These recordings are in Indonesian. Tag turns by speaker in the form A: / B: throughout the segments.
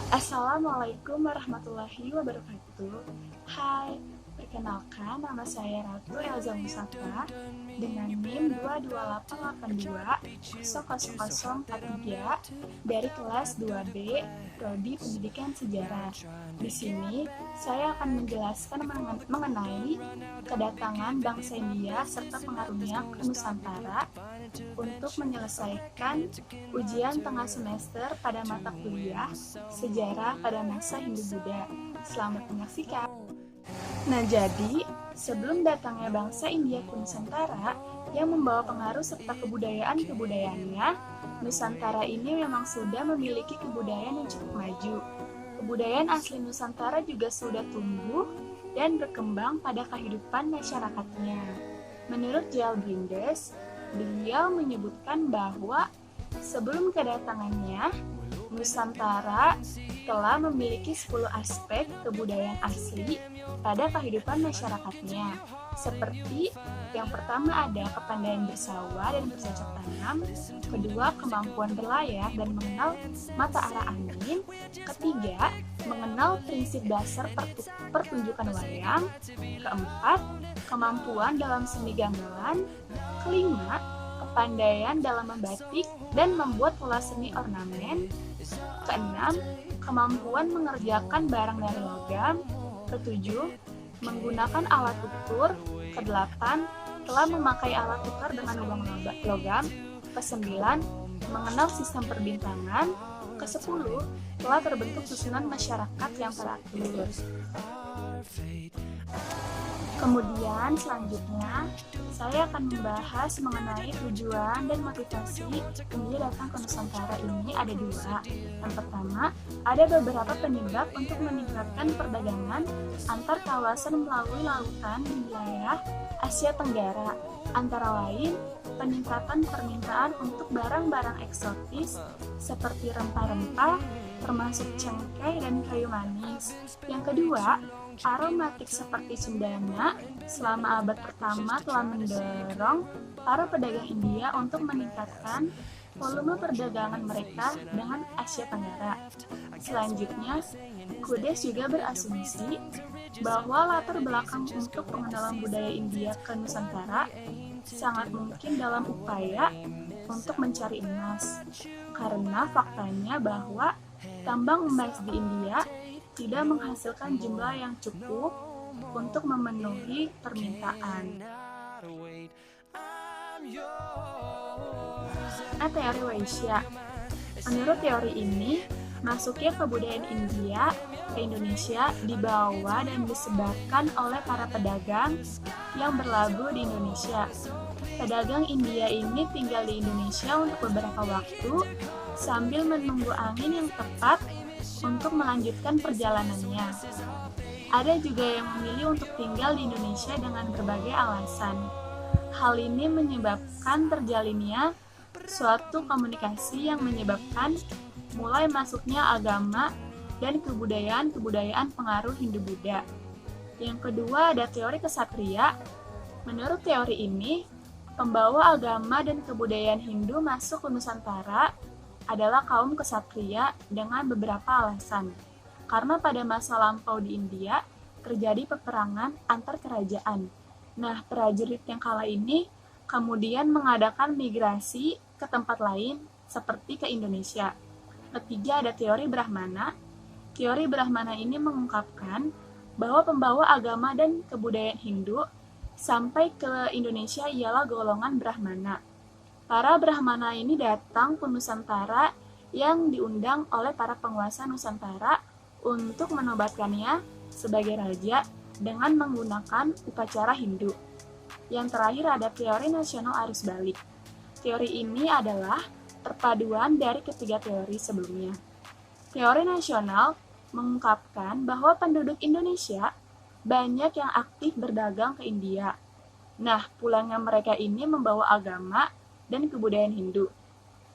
A: Assalamualaikum warahmatullahi wabarakatuh. Hai, perkenalkan nama saya Ratu Elza Musafa dengan NIM 22882000043 dari kelas 2B Prodi Pendidikan Sejarah. Di sini saya akan menjelaskan mengenai kedatangan bangsa India serta pengaruhnya ke Nusantara untuk menyelesaikan ujian tengah semester pada mata kuliah Sejarah pada masa Hindu-Buddha. Selamat menyaksikan. Nah, jadi sebelum datangnya bangsa India ke Nusantara yang membawa pengaruh serta kebudayaan-kebudayaannya, Nusantara ini memang sudah memiliki kebudayaan yang cukup maju. Kebudayaan asli Nusantara juga sudah tumbuh dan berkembang pada kehidupan masyarakatnya. Menurut J.L. Brindes, beliau menyebutkan bahwa sebelum kedatangannya, Nusantara telah memiliki 10 aspek kebudayaan asli pada kehidupan masyarakatnya. Seperti yang pertama ada kepandaian bersawah dan bercocok tanam, kedua kemampuan berlayar dan mengenal mata arah angin, ketiga mengenal prinsip dasar pertunjukan wayang, keempat kemampuan dalam seni gamelan, kelima kepandaian dalam membatik dan membuat pola seni ornamen, keenam kemampuan mengerjakan barang dari logam, ketujuh menggunakan alat ukur, kedelapan telah memakai alat tukar dengan uang logam, kesembilan mengenal sistem perbintangan, kesepuluh telah terbentuk susunan masyarakat yang teratur. Kemudian selanjutnya saya akan membahas mengenai tujuan dan motivasi India datang ke Nusantara ini ada dua. Yang pertama, ada beberapa penyebab untuk meningkatkan perdagangan antar kawasan melalui lautan di wilayah Asia Tenggara, antara lain peningkatan permintaan untuk barang-barang eksotis seperti rempah-rempah, termasuk cengkeh dan kayu manis. Yang kedua, aromatik seperti cendana selama abad pertama telah mendorong para pedagang India untuk meningkatkan volume perdagangan mereka dengan Asia Tenggara. Selanjutnya, Kudes juga berasumsi bahwa latar belakang untuk pengenalan budaya India ke Nusantara sangat mungkin dalam upaya untuk mencari emas, karena faktanya bahwa tambang emas di India tidak menghasilkan jumlah yang cukup untuk memenuhi permintaan. Teori Waisya. Menurut teori ini, masuknya kebudayaan India ke Indonesia dibawa dan disebarkan oleh para pedagang yang berlabuh di Indonesia. Pedagang India ini tinggal di Indonesia untuk beberapa waktu sambil menunggu angin yang tepat untuk melanjutkan perjalanannya. Ada juga yang memilih untuk tinggal di Indonesia dengan berbagai alasan. Hal ini menyebabkan terjalinnya suatu komunikasi yang menyebabkan mulai masuknya agama dan kebudayaan pengaruh Hindu-Buddha. Yang kedua ada teori kesatria. Menurut teori ini, pembawa agama dan kebudayaan Hindu masuk ke Nusantara adalah kaum kesatria dengan beberapa alasan. Karena pada masa lampau di India terjadi peperangan antar kerajaan. Nah, prajurit yang kala ini kemudian mengadakan migrasi ke tempat lain seperti ke Indonesia. Ketiga ada teori Brahmana. Teori Brahmana ini mengungkapkan bahwa pembawa agama dan kebudayaan Hindu sampai ke Indonesia ialah golongan Brahmana. Para Brahmana ini datang ke Nusantara yang diundang oleh para penguasa Nusantara untuk menobatkannya sebagai raja dengan menggunakan upacara Hindu. Yang terakhir ada teori nasional arus balik. Teori ini adalah perpaduan dari ketiga teori sebelumnya. Teori nasional mengungkapkan bahwa penduduk Indonesia banyak yang aktif berdagang ke India. Nah, pulangnya mereka ini membawa agama dan kebudayaan Hindu.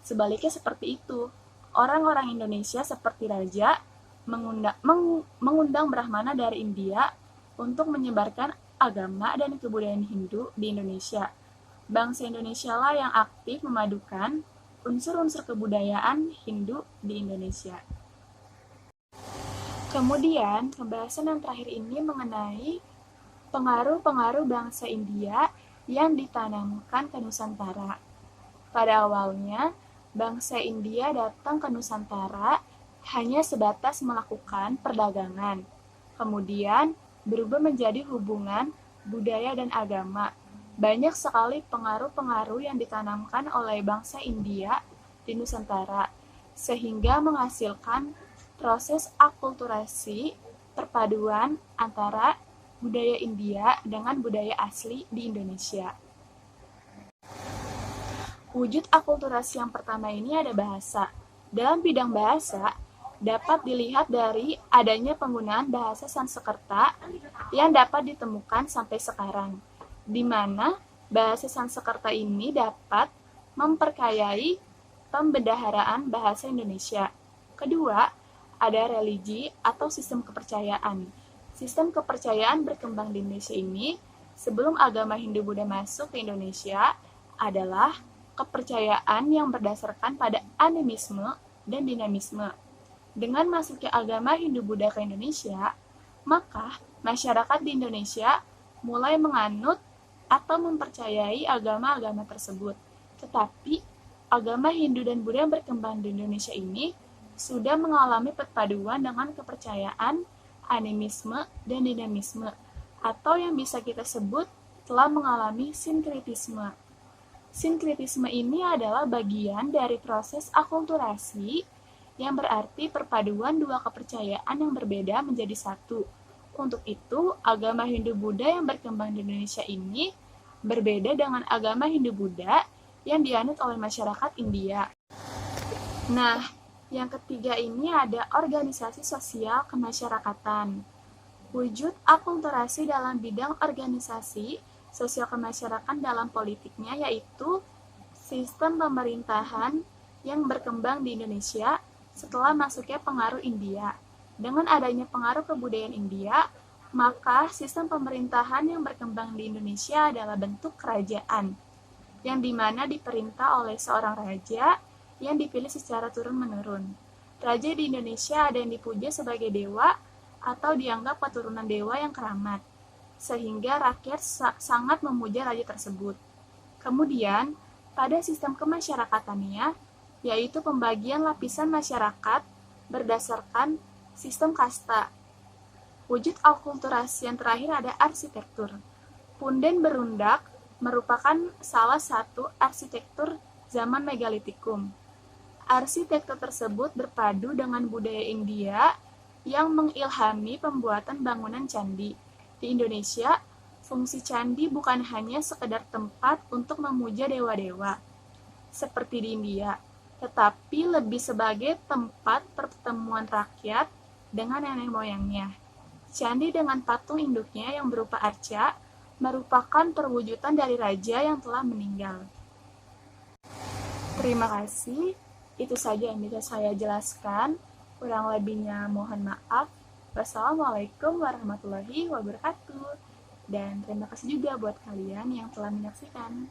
A: Sebaliknya seperti itu, orang-orang Indonesia seperti raja mengundang Brahmana dari India untuk menyebarkan agama dan kebudayaan Hindu di Indonesia. bangsa Indonesia lah yang aktif memadukan unsur-unsur kebudayaan Hindu di Indonesia. Kemudian, pembahasan yang terakhir ini mengenai pengaruh-pengaruh bangsa India yang ditanamkan ke Nusantara. Pada awalnya, bangsa India datang ke Nusantara hanya sebatas melakukan perdagangan. Kemudian, berubah menjadi hubungan budaya dan agama. Banyak sekali pengaruh-pengaruh yang ditanamkan oleh bangsa India di Nusantara, sehingga menghasilkan proses akulturasi perpaduan antara budaya India dengan budaya asli di Indonesia. Wujud akulturasi yang pertama ini ada bahasa. Dalam bidang bahasa, dapat dilihat dari adanya penggunaan bahasa Sanskerta yang dapat ditemukan sampai sekarang, di mana bahasa Sanskerta ini dapat memperkayai pembendaharaan bahasa Indonesia. Kedua, ada religi atau sistem kepercayaan. Sistem kepercayaan berkembang di Indonesia ini sebelum agama Hindu-Buddha masuk ke Indonesia adalah kepercayaan yang berdasarkan pada animisme dan dinamisme. Dengan masuknya agama Hindu-Buddha ke Indonesia, maka masyarakat di Indonesia mulai menganut atau mempercayai agama-agama tersebut. Tetapi, agama Hindu dan Buddha yang berkembang di Indonesia ini sudah mengalami perpaduan dengan kepercayaan, animisme, dan dinamisme, atau yang bisa kita sebut telah mengalami sinkretisme. Sinkretisme ini adalah bagian dari proses akulturasi yang berarti perpaduan dua kepercayaan yang berbeda menjadi satu. Untuk itu, agama Hindu-Buddha yang berkembang di Indonesia ini berbeda dengan agama Hindu-Buddha yang dianut oleh masyarakat India. Nah, yang ketiga ini ada organisasi sosial kemasyarakatan. Wujud akulturasi dalam bidang organisasi sosial kemasyarakatan dalam politiknya yaitu sistem pemerintahan yang berkembang di Indonesia setelah masuknya pengaruh India. Dengan adanya pengaruh kebudayaan India, maka sistem pemerintahan yang berkembang di Indonesia adalah bentuk kerajaan, yang dimana diperintah oleh seorang raja yang dipilih secara turun-menurun. Raja di Indonesia ada yang dipuja sebagai dewa atau dianggap keturunan dewa yang keramat, sehingga rakyat sangat memuja raja tersebut. Kemudian, pada sistem kemasyarakatannya, yaitu pembagian lapisan masyarakat berdasarkan sistem kasta. Wujud akulturasi yang terakhir ada arsitektur. Punden berundak merupakan salah satu arsitektur zaman megalitikum. Arsitektur tersebut berpadu dengan budaya India yang mengilhami pembuatan bangunan candi. Di Indonesia, fungsi candi bukan hanya sekedar tempat untuk memuja dewa-dewa, seperti di India, tetapi lebih sebagai tempat pertemuan rakyat dengan nenek moyangnya. Candi dengan patung induknya yang berupa arca merupakan perwujudan dari raja yang telah meninggal. Terima kasih. Itu saja yang bisa saya jelaskan. Kurang lebihnya mohon maaf. Wassalamualaikum warahmatullahi wabarakatuh. Dan terima kasih juga buat kalian yang telah menyaksikan.